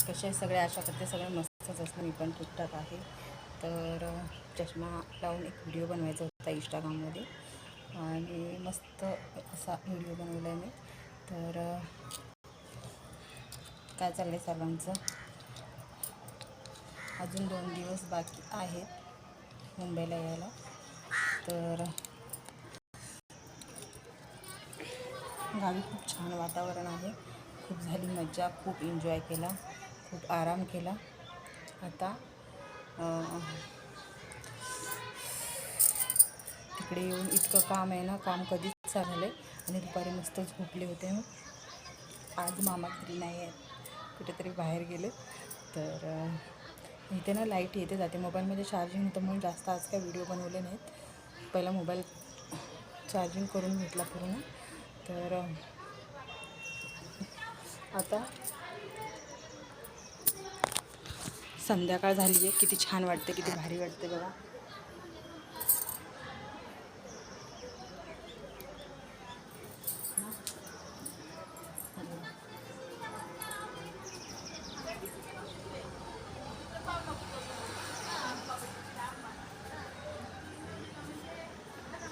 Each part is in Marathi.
कसे सगळे आशा करते सगळे मस्तच असतं, मी पण ठीकठाक आहे. तर चष्मा लावून एक व्हिडिओ बनवायचा होता इंस्टाग्राममध्ये आणि मस्त असा व्हिडिओ बनवला आहे मी. तर काय चाललं आहे सर्वांचं. अजून 2 दिवस बाकी आहेत मुंबईला यायला. तर गावी खूप छान वातावरण आहे, खूप झाली मज्जा, खूप एन्जॉय केला, खूप आराम केला. आता तिकडे येऊन इतकं काम आहे ना, काम कधीच झालं आणि दुपारी मस्त झोपले होते. आज मामा घरी नाही आहे, कुठेतरी बाहेर गेले. तर इथे ना लाईट येते जाते, मोबाईलमध्ये चार्जिंग होतं म्हणून जास्त आज काय व्हिडिओ बनवले नाहीत. पहिला मोबाईल चार्जिंग करून घेतला पूर्ण. तर आता संध्याकाळ झाली आहे, किती छान वाटते, किती भारी वाटते बघा.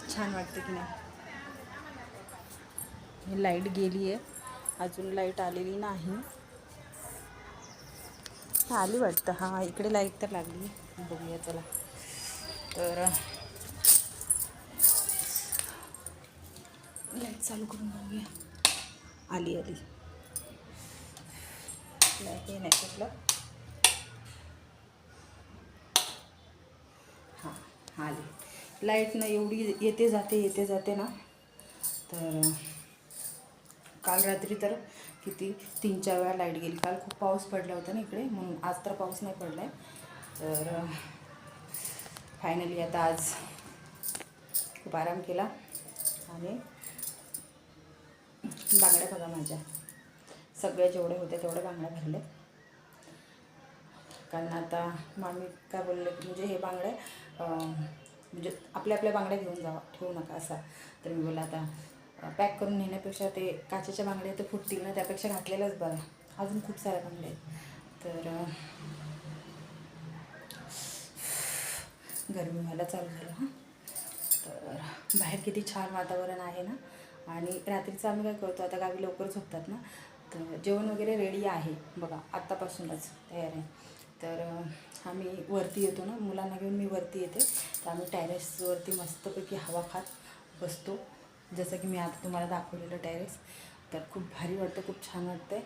छान वाटते की नाही. लाईट गेली आहे, अजून लाईट आलेली नाही. आली वाटतं, हां इकडे लाईट तर लागली, बघूया चला. तर लाईट चालू करून बघूया. आली लाईट नाही कुठलं. हां आली लाईट ना, एवढी येते जाते ना. तर काल रात्री तर किती 3-4 वेळा लाईट गेली. काल खूप पाऊस पडला होता ना इकडे, म्हणून आज तर पाऊस नाही पडला आहे. तर फायनली आता आज खूप आराम केला आणि बांगड्या बघा माझ्या सगळ्या जेवढे होते तेवढे बांगड्या भरले. कारण आता मामी काय बोलले की म्हणजे हे बांगड्या म्हणजे आपल्या बांगड्या घेऊन जावा, ठेवू नका असा. तर मी बोलला आता पॅक करून नेण्यापेक्षा ते काचेच्या बांगड्या तर फुटतील ना, त्यापेक्षा घातलेलंच बरं. अजून खूप साऱ्या बांगड्या आहेत. तर गरमी व्हायला चालू झालं. हां तर बाहेर किती छान वातावरण आहे ना. आणि रात्रीचं आम्ही काय करतो, आता गावी लवकर झोपतात ना, तर जेवण वगैरे रेडी आहे बघा, आत्तापासूनच तयार आहे. तर आम्ही वरती येतो ना, मुलांना घेऊन मी वरती येते. तर आम्ही टेरेसवरती मस्तपैकी हवा खात बसतो, जसं की मी आता तुम्हाला दाखवलेलं टेरेस. तर खूप भारी वाटतं, खूप छान वाटतं.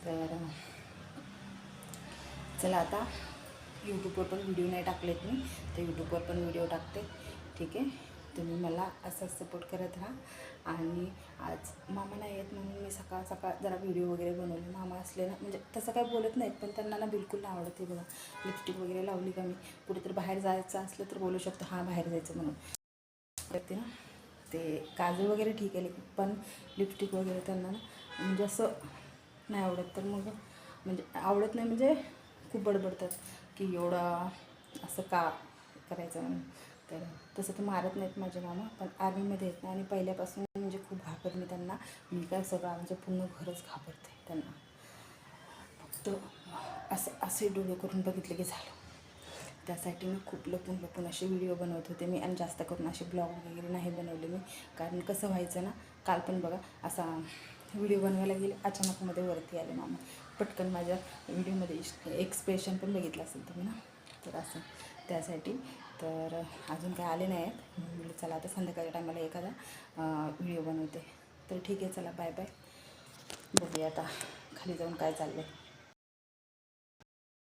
तर चला आता यूट्यूबवर पण व्हिडिओ नाही टाकलेत मी, तर यूट्यूबवर पण व्हिडिओ टाकते. ठीक आहे, तुम्ही मला असंच सपोर्ट करत राहा. आणि आज मामा नाही आहेत म्हणून मी सकाळ जरा व्हिडिओ वगैरे बनवले. मामा असले ना म्हणजे तसं काय बोलत नाहीत, पण त्यांना ना बिलकुल नाही आवडत. बघा लिपस्टिक वगैरे लावली का मी कुठेतरी बाहेर जायचं असलं तर बोलू शकतो, हां बाहेर जायचं म्हणून करते ना. ते काजू वगैरे ठीक आहे, पण लिपस्टिक वगैरे त्यांना ना म्हणजे असं नाही आवडत. तर मग म्हणजे आवडत नाही म्हणजे खूप बडबडतात की एवढं असं का करायचं म्हणून. तर तसं तर मारत नाहीत माझे मामा, पण आर्मीमध्ये आहेत ना आणि पहिल्यापासून म्हणजे खूप घाबरत मी त्यांना. मी काय सगळं आमचं पूर्ण घरच घाबरते त्यांना. फक्त असे डोळे करून बघितले की झालं. त्यासाठी मी खूप लपून असे व्हिडिओ बनवत होते मी, आणि जास्त करून असे ब्लॉग वगैरे नाही बनवले मी. कारण कसं व्हायचं ना, काल पण बघा असा व्हिडिओ बनवायला गेले, अचानकमध्ये वरती आले मामा. पटकन माझ्या व्हिडिओमध्ये एक्सप्रेशन पण बघितलं असेल तुम्ही ना. तर असं त्यासाठी. तर अजून काय आले नाही आहेत म्हणून चला आता संध्याकाळच्या टायमाला एखादा व्हिडिओ बनवते. तर ठीक आहे, चला बाय बाय. बघूया आता खाली जाऊन काय चाललं आहे.